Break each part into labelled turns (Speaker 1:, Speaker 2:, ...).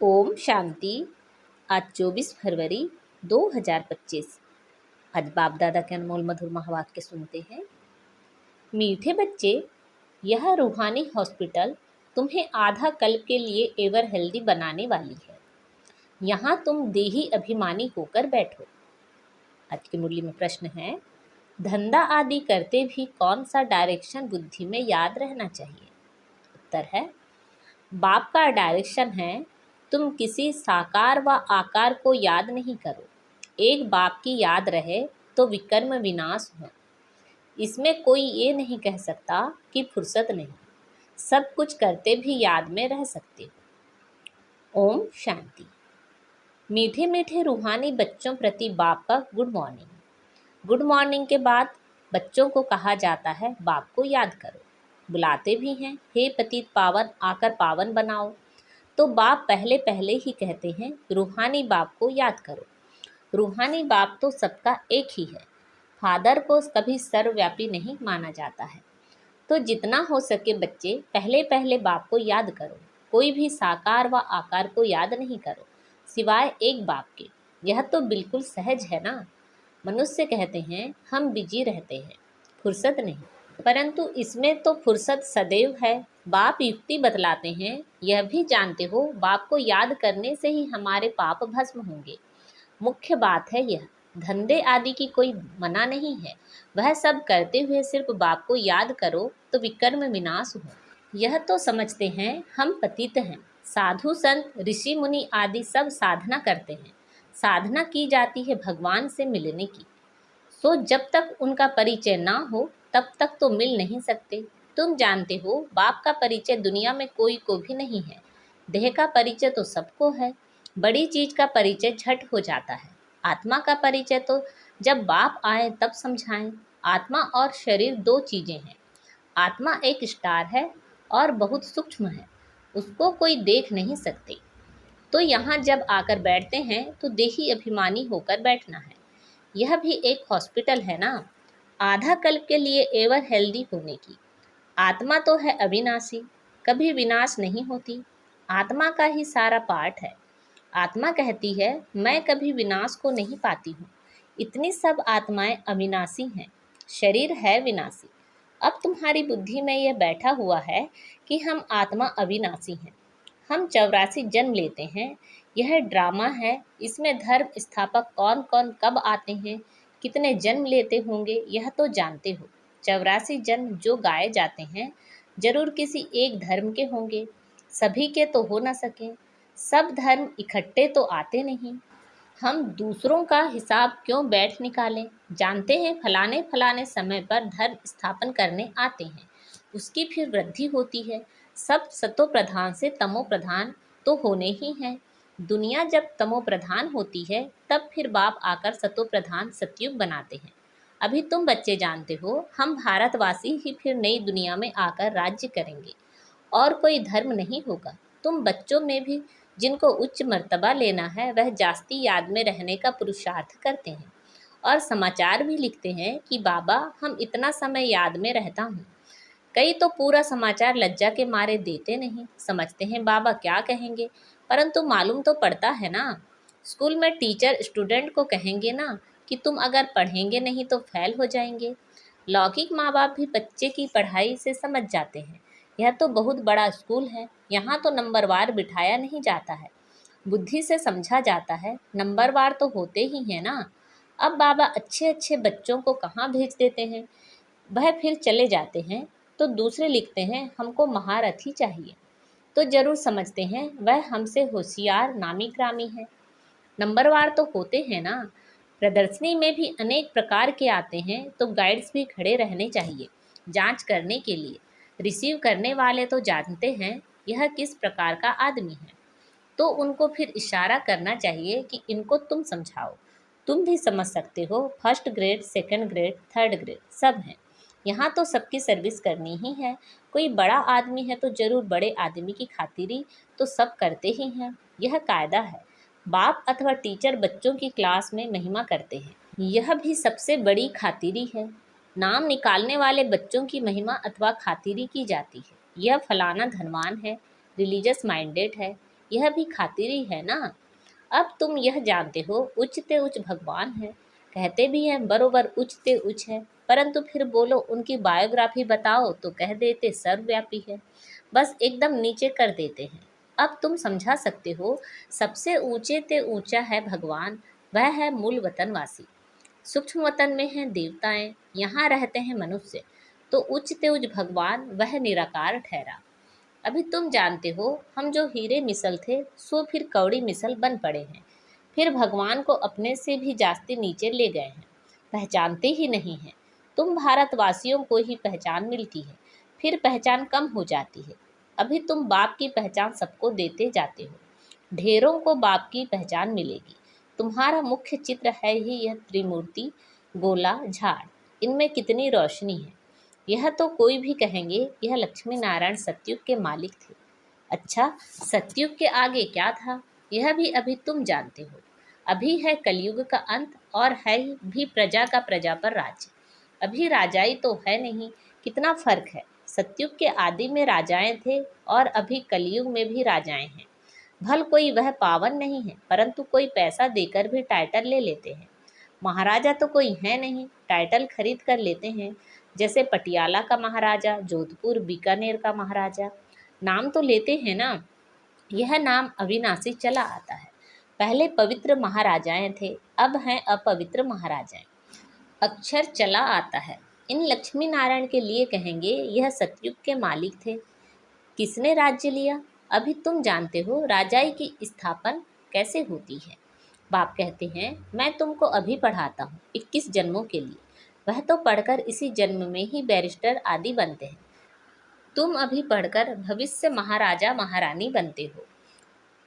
Speaker 1: ओम शांति। आज 24 फरवरी 2025। आज बाप दादा के अनमोल मधुर महावाक्य सुनते हैं। मीठे बच्चे, यह रूहानी हॉस्पिटल तुम्हें आधा कल्प के लिए एवर हेल्दी बनाने वाली है। यहाँ तुम देही अभिमानी होकर बैठो। आज की मुरली में प्रश्न है, धंधा आदि करते भी कौन सा डायरेक्शन बुद्धि में याद रहना चाहिए? उत्तर है, बाप का डायरेक्शन है, तुम किसी साकार व आकार को याद नहीं करो। एक बाप की याद रहे तो विकर्म विनाश हो। इसमें कोई ये नहीं कह सकता कि फुर्सत नहीं, सब कुछ करते भी याद में रह सकते हो। ओम शांति। मीठे मीठे रूहानी बच्चों प्रति बाप का गुड मॉर्निंग। गुड मॉर्निंग के बाद बच्चों को कहा जाता है, बाप को याद करो। बुलाते भी हैं, हे पतित पावन आकर पावन बनाओ। तो बाप पहले पहले ही कहते हैं, रूहानी बाप को याद करो। रूहानी बाप तो सबका एक ही है। फादर को कभी सर्वव्यापी नहीं माना जाता है। तो जितना हो सके बच्चे पहले पहले बाप को याद करो। कोई भी साकार व आकार को याद नहीं करो सिवाय एक बाप के। यह तो बिल्कुल सहज है ना। मनुष्य कहते हैं हम बिजी रहते हैं, फुर्सत नहीं, परंतु इसमें तो फुर्सत सदैव है। बाप युक्ति बतलाते हैं, यह भी जानते हो बाप को याद करने से ही हमारे पाप भस्म होंगे। मुख्य बात है यह, धंधे आदि की कोई मना नहीं है। वह सब करते हुए सिर्फ बाप को याद करो तो विकर्म विनाश हो। यह तो समझते हैं हम पतित हैं। साधु संत ऋषि मुनि आदि सब साधना करते हैं। साधना की जाती है भगवान से मिलने की। सो जब तक उनका परिचय ना हो तब तक तो मिल नहीं सकते। तुम जानते हो बाप का परिचय दुनिया में कोई को भी नहीं है। देह का परिचय तो सबको है। बड़ी चीज का परिचय झट हो जाता है। आत्मा का परिचय तो जब बाप आए तब समझाएं। आत्मा और शरीर दो चीजें हैं। आत्मा एक स्टार है और बहुत सूक्ष्म है, उसको कोई देख नहीं सकते। तो यहाँ जब आकर बैठते हैं तो देही अभिमानी होकर बैठना है। यह भी एक हॉस्पिटल है ना, आधा कल्प के लिए एवर हेल्दी होने की। आत्मा तो है अविनाशी, कभी विनाश नहीं होती। आत्मा का ही सारा पाठ है। आत्मा कहती है मैं कभी विनाश को नहीं पाती हूँ। इतनी सब आत्माएं अविनाशी हैं, शरीर है विनाशी। अब तुम्हारी बुद्धि में यह बैठा हुआ है कि हम आत्मा अविनाशी हैं। हम 84 जन्म लेते हैं। यह ड्रामा है। इसमें धर्म स्थापक कौन कौन कब आते हैं, कितने जन्म लेते होंगे, यह तो जानते हो। 84 जन्म जो गाए जाते हैं जरूर किसी एक धर्म के होंगे, सभी के तो हो न सके। सब धर्म इकट्ठे तो आते नहीं। हम दूसरों का हिसाब क्यों बैठ निकालें। जानते हैं फलाने फलाने समय पर धर्म स्थापन करने आते हैं, उसकी फिर वृद्धि होती है। सब सतो प्रधान से तमो प्रधान तो होने ही हैं। दुनिया जब तमो प्रधान होती है तब फिर बाप आकर सतो प्रधान सतयुग बनाते हैं। अभी तुम बच्चे जानते हो हम भारतवासी ही फिर नई दुनिया में आकर राज्य करेंगे और कोई धर्म नहीं होगा। तुम बच्चों में भी जिनको उच्च मर्तबा लेना है वह जास्ती याद में रहने का पुरुषार्थ करते हैं और समाचार भी लिखते हैं कि बाबा हम इतना समय याद में रहता हूँ। कई तो पूरा समाचार लज्जा के मारे देते नहीं, समझते हैं बाबा क्या कहेंगे, परंतु मालूम तो पड़ता है ना। स्कूल में टीचर स्टूडेंट को कहेंगे ना कि तुम अगर पढ़ेंगे नहीं तो फेल हो जाएंगे। लौकिक माँ बाप भी बच्चे की पढ़ाई से समझ जाते हैं, यह तो बहुत बड़ा स्कूल है, यहाँ तो नंबरवार बिठाया नहीं जाता है, बुद्धि से समझा जाता है। नंबरवार तो होते ही हैं ना। अब बाबा अच्छे अच्छे बच्चों को कहाँ भेज देते हैं, वह फिर चले जाते हैं तो दूसरे लिखते हैं हमको महारथी चाहिए। तो जरूर समझते हैं वह हमसे होशियार नामी ग्रामी है। नंबरवार तो होते हैं ना। प्रदर्शनी में भी अनेक प्रकार के आते हैं तो गाइड्स भी खड़े रहने चाहिए जांच करने के लिए। रिसीव करने वाले तो जानते हैं यह किस प्रकार का आदमी है, तो उनको फिर इशारा करना चाहिए कि इनको तुम समझाओ। तुम भी समझ सकते हो, first grade, second grade, third grade सब हैं। यहाँ तो सबकी सर्विस करनी ही है। कोई बड़ा आदमी है तो जरूर बड़े आदमी की खातिरी तो सब करते ही हैं, यह कायदा है। बाप अथवा टीचर बच्चों की क्लास में महिमा करते हैं, यह भी सबसे बड़ी खातिरी है। नाम निकालने वाले बच्चों की महिमा अथवा खातिरी की जाती है। यह फलाना धनवान है, रिलीजियस माइंडेड है, यह भी खातिर ही है ना। अब तुम यह जानते हो उच्चते उच्च भगवान है, कहते भी हैं बरोबर उच्चते उच्च है, परंतु फिर बोलो उनकी बायोग्राफी बताओ तो कह देते सर्वव्यापी है, बस एकदम नीचे कर देते हैं। अब तुम समझा सकते हो सबसे ऊंचे ते ऊंचा है भगवान, वह है मूल वतनवासी। सूक्ष्म वतन में हैं देवताएं, यहाँ रहते हैं मनुष्य, तो उच्च ते उच्च भगवान वह निराकार ठहरा। अभी तुम जानते हो हम जो हीरे मिसल थे सो फिर कौड़ी मिसल बन पड़े हैं, फिर भगवान को अपने से भी जास्ती नीचे ले गए हैं, पहचानते ही नहीं हैं। तुम भारतवासियों को ही पहचान मिलती है, फिर पहचान कम हो जाती है। अभी तुम बाप की पहचान सबको देते जाते हो, ढेरों को बाप की पहचान मिलेगी। तुम्हारा मुख्य चित्र है ही यह त्रिमूर्ति, गोला, झाड़, इनमें कितनी रोशनी है। यह तो कोई भी कहेंगे यह लक्ष्मी नारायण सतयुग के मालिक थे। अच्छा, सतयुग के आगे क्या था यह भी अभी तुम जानते हो। अभी है कलयुग का अंत और है भी प्रजा का प्रजा पर राज्य। अभी राजाई तो है नहीं, कितना फर्क है। सतयुग के आदि में राजाएं थे और अभी कलयुग में भी राजाएं हैं। भल कोई वह पावन नहीं है, परंतु कोई पैसा देकर भी टाइटल ले लेते हैं। महाराजा तो कोई है नहीं, टाइटल खरीद कर लेते हैं, जैसे पटियाला का महाराजा, जोधपुर बीकानेर का महाराजा। नाम तो लेते हैं ना, यह नाम अविनाशी चला आता है। पहले पवित्र महाराजाएं थे, अब हैं अपवित्र महाराजाएं। अक्षर चला आता है। इन लक्ष्मी नारायण के लिए कहेंगे यह सतयुग के मालिक थे। किसने राज्य लिया अभी तुम जानते हो। राजाई की स्थापन कैसे होती है। बाप कहते हैं मैं तुमको अभी पढ़ाता हूँ 21 जन्मों के लिए, वह तो पढ़कर इसी जन्म में ही बैरिस्टर आदि बनते हैं। तुम अभी पढ़कर भविष्य महाराजा महारानी बनते हो।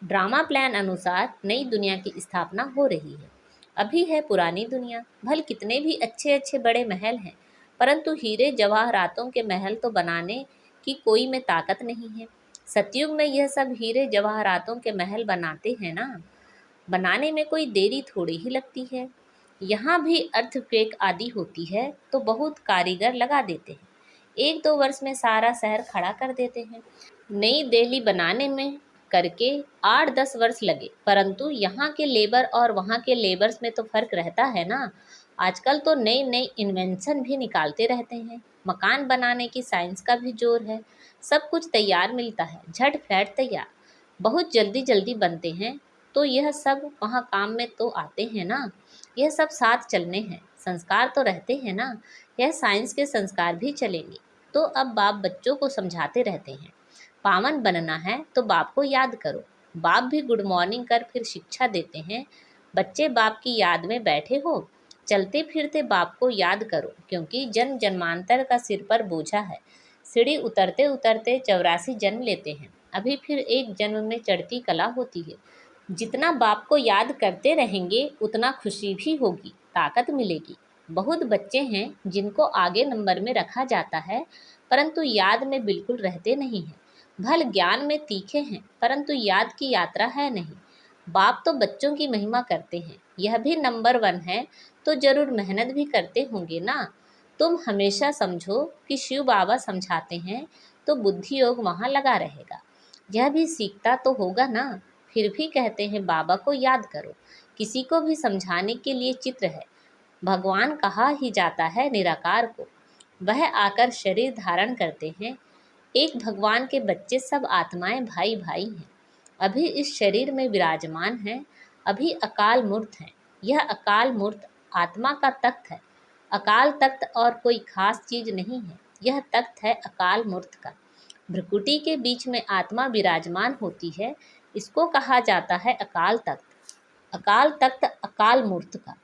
Speaker 1: ड्रामा प्लान अनुसार नई दुनिया की स्थापना हो रही है। अभी है पुरानी दुनिया, भल कितने भी अच्छे अच्छे बड़े महल हैं, परंतु हीरे जवाहरातों के महल तो बनाने की कोई में ताकत नहीं है। सतयुग में यह सब हीरे जवाहरातों के महल बनाते हैं ना, बनाने में कोई देरी थोड़ी ही लगती है। यहाँ भी अर्थक्वेक आदि होती है तो बहुत कारीगर लगा देते हैं, 1-2 वर्ष में सारा शहर खड़ा कर देते हैं। नई दिल्ली बनाने में करके 8-10 वर्ष लगे, परंतु यहाँ के लेबर और वहाँ के लेबर्स में तो फर्क रहता है ना। आजकल तो नई नई इन्वेंशन भी निकालते रहते हैं। मकान बनाने की साइंस का भी जोर है, सब कुछ तैयार मिलता है, झट फ्लैट तैयार, बहुत जल्दी जल्दी बनते हैं। तो यह सब वहाँ काम में तो आते हैं ना, यह सब साथ चलने हैं। संस्कार तो रहते हैं ना, यह साइंस के संस्कार भी चलेंगे। तो अब बाप बच्चों को समझाते रहते हैं, पावन बनना है तो बाप को याद करो। बाप भी गुड मॉर्निंग कर फिर शिक्षा देते हैं। बच्चे बाप की याद में बैठे हो, चलते फिरते बाप को याद करो, क्योंकि जन्म जन्मांतर का सिर पर बोझा है। सीढ़ी उतरते उतरते 84 जन्म लेते हैं, अभी फिर एक जन्म में चढ़ती कला होती है। जितना बाप को याद करते रहेंगे उतना खुशी भी होगी, ताकत मिलेगी। बहुत बच्चे हैं जिनको आगे नंबर में रखा जाता है, परंतु याद में बिल्कुल रहते नहीं हैं। भल ज्ञान में तीखे हैं, परंतु याद की यात्रा है नहीं। बाप तो बच्चों की महिमा करते हैं, यह भी नंबर 1 है, तो जरूर मेहनत भी करते होंगे ना। तुम हमेशा समझो कि शिव बाबा समझाते हैं तो बुद्धि योग वहाँ लगा रहेगा, यह भी सीखता तो होगा ना। फिर भी कहते हैं बाबा को याद करो, किसी को भी समझाने के लिए चित्र है। भगवान कहा ही जाता है निराकार को, वह आकर शरीर धारण करते हैं। एक भगवान के बच्चे सब आत्माएं भाई भाई हैं, अभी इस शरीर में विराजमान हैं, अभी अकाल मूर्त हैं। यह अकाल मूर्त आत्मा का तख्त है। अकाल तख्त और कोई खास चीज नहीं है, यह तख्त है अकाल मूर्त का। भ्रुकुटी के बीच में आत्मा विराजमान होती है, इसको कहा जाता है अकाल तख्त। अकाल तख्त अकाल मूर्त का।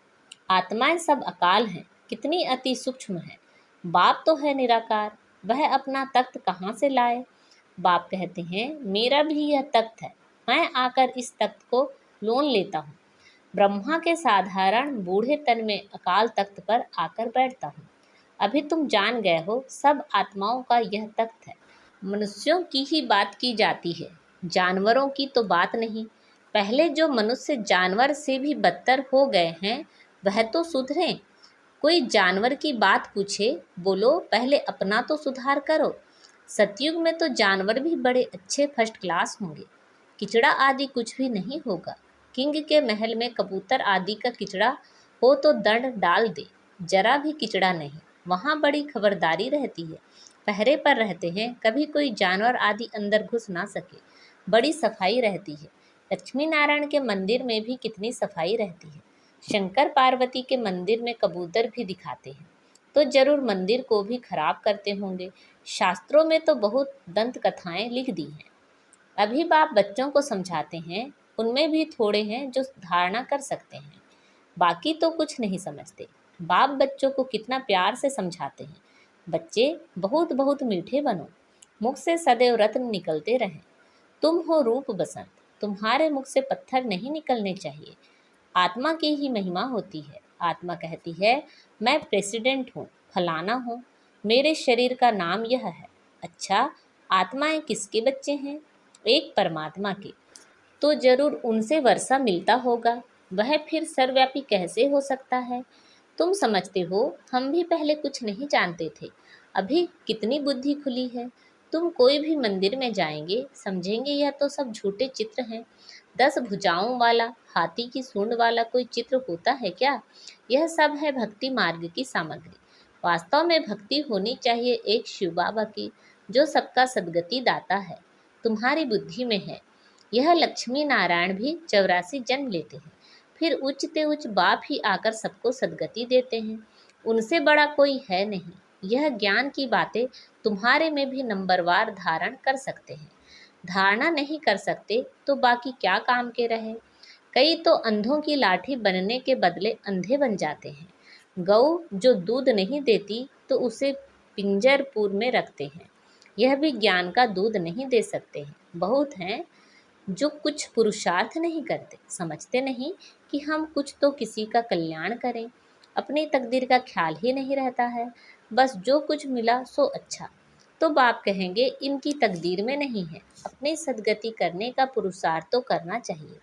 Speaker 1: आत्माएं सब अकाल हैं, कितनी अति सूक्ष्म है। बाप तो है निराकार, वह अपना तख्त कहाँ से लाए। बाप कहते हैं मेरा भी यह तख्त है, मैं आकर इस तख्त को लोन लेता हूँ। ब्रह्मा के साधारण बूढ़े तन में अकाल तख्त पर आकर बैठता हूँ। अभी तुम जान गए हो सब आत्माओं का यह तख्त है। मनुष्यों की ही बात की जाती है, जानवरों की तो बात नहीं। पहले जो मनुष्य जानवर से भी बदतर हो गए हैं वह तो सुधरें। कोई जानवर की बात पूछे, बोलो पहले अपना तो सुधार करो। सतयुग में तो जानवर भी बड़े अच्छे फर्स्ट क्लास होंगे। किचड़ा आदि कुछ भी नहीं होगा। किंग के महल में कबूतर आदि का किचड़ा हो तो दंड डाल दे, जरा भी किचड़ा नहीं। वहाँ बड़ी खबरदारी रहती है, पहरे पर रहते हैं, कभी कोई जानवर आदि अंदर घुस ना सके। बड़ी सफाई रहती है। लक्ष्मी नारायण के मंदिर में भी कितनी सफाई रहती है। शंकर पार्वती के मंदिर में कबूतर भी दिखाते हैं, तो जरूर मंदिर को भी खराब करते होंगे। शास्त्रों में तो बहुत दंत कथाएं लिख दी हैं। अभी बाप बच्चों को समझाते हैं, उनमें भी थोड़े हैं जो धारणा कर सकते हैं, बाकी तो कुछ नहीं समझते। बाप बच्चों को कितना प्यार से समझाते हैं, बच्चे बहुत बहुत मीठे बनो, मुख से सदैव रत्न निकलते रहें। तुम हो रूप बसंत, तुम्हारे मुख से पत्थर नहीं निकलने चाहिए। आत्मा की ही महिमा होती है। आत्मा कहती है, मैं प्रेसिडेंट हूँ, फलाना हूँ, मेरे शरीर का नाम यह है। अच्छा, आत्माएं किसके बच्चे हैं? एक परमात्मा के। तो जरूर उनसे वर्षा मिलता होगा, वह फिर सर्वव्यापी कैसे हो सकता है? तुम समझते हो, हम भी पहले कुछ नहीं जानते थे, अभी कितनी बुद्धि खुली है। तुम कोई भी मंदिर में जाएंगे, समझेंगे यह तो सब झूठे चित्र हैं। 10 भुजाओं वाला, हाथी की सूंड वाला कोई चित्र होता है क्या? यह सब है भक्ति मार्ग की सामग्री। वास्तव में भक्ति होनी चाहिए एक शिव बाबा की, जो सबका सद्गति दाता है। तुम्हारी बुद्धि में है। यह लक्ष्मी नारायण भी 84 जन्म लेते हैं, फिर उच्च ते उच्च बाप ही आकर सबको सद्गति देते हैं। उनसे बड़ा कोई है नहीं। यह ज्ञान की बातें तुम्हारे में भी नंबरवार धारण कर सकते हैं। धारणा नहीं कर सकते तो बाकी क्या काम के रहे। कई तो अंधों की लाठी बनने के बदले अंधे बन जाते हैं। गौ जो दूध नहीं देती तो उसे पिंजरपुर में रखते हैं, यह भी ज्ञान का दूध नहीं दे सकते हैं। बहुत हैं जो कुछ पुरुषार्थ नहीं करते, समझते नहीं कि हम कुछ तो किसी का कल्याण करें। अपनी तकदीर का ख्याल ही नहीं रहता है, बस जो कुछ मिला सो अच्छा। तो बाप कहेंगे, इनकी तकदीर में नहीं है, अपनी सद्गति करने का पुरुषार्थ तो करना चाहिए।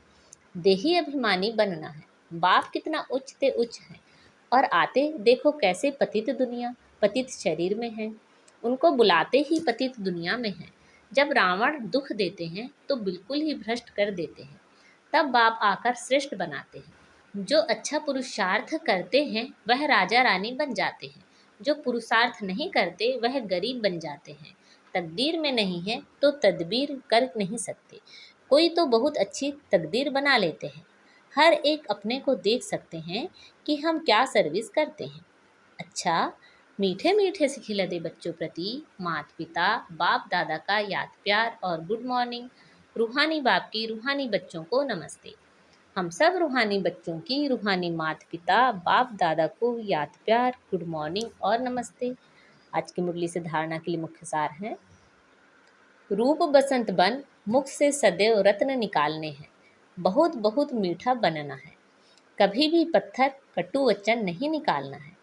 Speaker 1: देही अभिमानी बनना है। बाप कितना उच्च ते उच्च है, और आते देखो कैसे पतित दुनिया, पतित शरीर में है। उनको बुलाते ही पतित दुनिया में है। जब रावण दुख देते हैं तो बिल्कुल ही भ्रष्ट कर देते हैं, तब बाप आकर श्रेष्ठ बनाते हैं। जो अच्छा पुरुषार्थ करते हैं वह राजा रानी बन जाते हैं, जो पुरुषार्थ नहीं करते वह गरीब बन जाते हैं। तकदीर में नहीं है तो तदबीर कर नहीं सकते। कोई तो बहुत अच्छी तकदीर बना लेते हैं। हर एक अपने को देख सकते हैं कि हम क्या सर्विस करते हैं। अच्छा, मीठे मीठे से खिलते बच्चों प्रति माता पिता बाप दादा का याद प्यार और गुड मॉर्निंग। रूहानी बाप की रूहानी बच्चों को नमस्ते। हम सब रूहानी बच्चों की रूहानी माता पिता बाप दादा को याद प्यार, गुड मॉर्निंग और नमस्ते। आज की मुरली से धारणा के लिए मुख्य सार है, रूप बसंत बन, मुख से सदैव रत्न निकालने हैं, बहुत बहुत मीठा बनना है, कभी भी पत्थर कटु वचन नहीं निकालना है।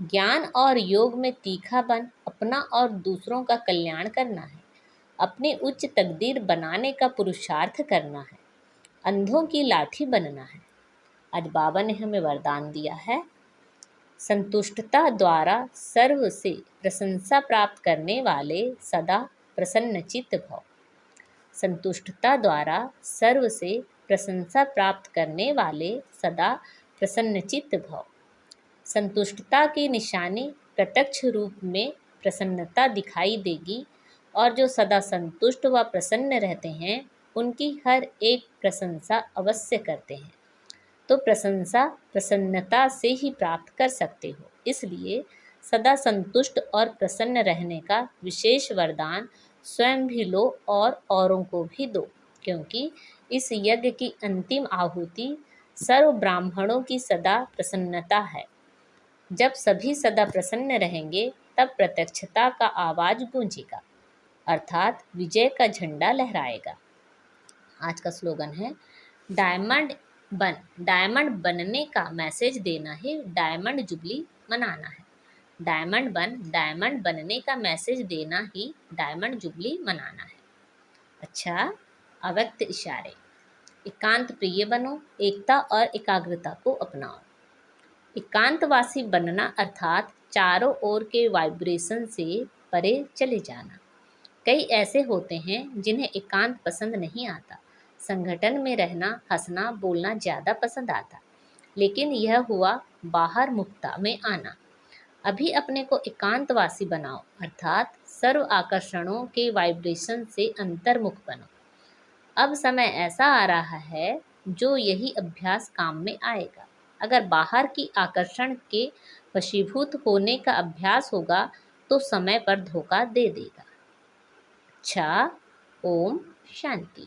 Speaker 1: ज्ञान और योग में तीखा बन, अपना और दूसरों का कल्याण करना है, अपनी उच्च तकदीर बनाने का पुरुषार्थ करना है, अंधों की लाठी बनना है। आज बाबा ने हमें वरदान दिया है, संतुष्टता द्वारा सर्व से प्रशंसा प्राप्त करने वाले सदा प्रसन्नचित्त भव। संतुष्टता द्वारा सर्व से प्रशंसा प्राप्त करने वाले सदा प्रसन्नचित्त भव। संतुष्टता की निशानी प्रत्यक्ष रूप में प्रसन्नता दिखाई देगी, और जो सदा संतुष्ट व प्रसन्न रहते हैं उनकी हर एक प्रशंसा अवश्य करते हैं। तो प्रशंसा प्रसन्नता से ही प्राप्त कर सकते हो, इसलिए सदा संतुष्ट और प्रसन्न रहने का विशेष वरदान स्वयं भी लो और औरों को भी दो, क्योंकि इस यज्ञ की अंतिम आहुति सर्व ब्राह्मणों की सदा प्रसन्नता है। जब सभी सदा प्रसन्न रहेंगे तब प्रत्यक्षता का आवाज गूंजेगा, अर्थात विजय का झंडा लहराएगा। आज का स्लोगन है, डायमंड बन, डायमंड बनने का मैसेज देना ही डायमंड जुबली मनाना है। डायमंड बन, डायमंड बनने का मैसेज देना ही डायमंड जुबली मनाना है। अच्छा, अव्यक्त इशारे। एकांत प्रिय बनो, एकता और एकाग्रता को अपनाओ। एकांतवासी बनना अर्थात चारों ओर के वाइब्रेशन से परे चले जाना। कई ऐसे होते हैं जिन्हें एकांत पसंद नहीं आता, संगठन में रहना, हंसना, बोलना ज़्यादा पसंद आता, लेकिन यह हुआ बाहर मुक्ता में आना। अभी अपने को एकांतवासी बनाओ, अर्थात सर्व आकर्षणों के वाइब्रेशन से अंतर्मुख बनो। अब समय ऐसा आ रहा है जो यही अभ्यास काम में आएगा। अगर बाहर की आकर्षण के वशीभूत होने का अभ्यास होगा तो समय पर धोखा दे देगा। अच्छा, ओम शांति।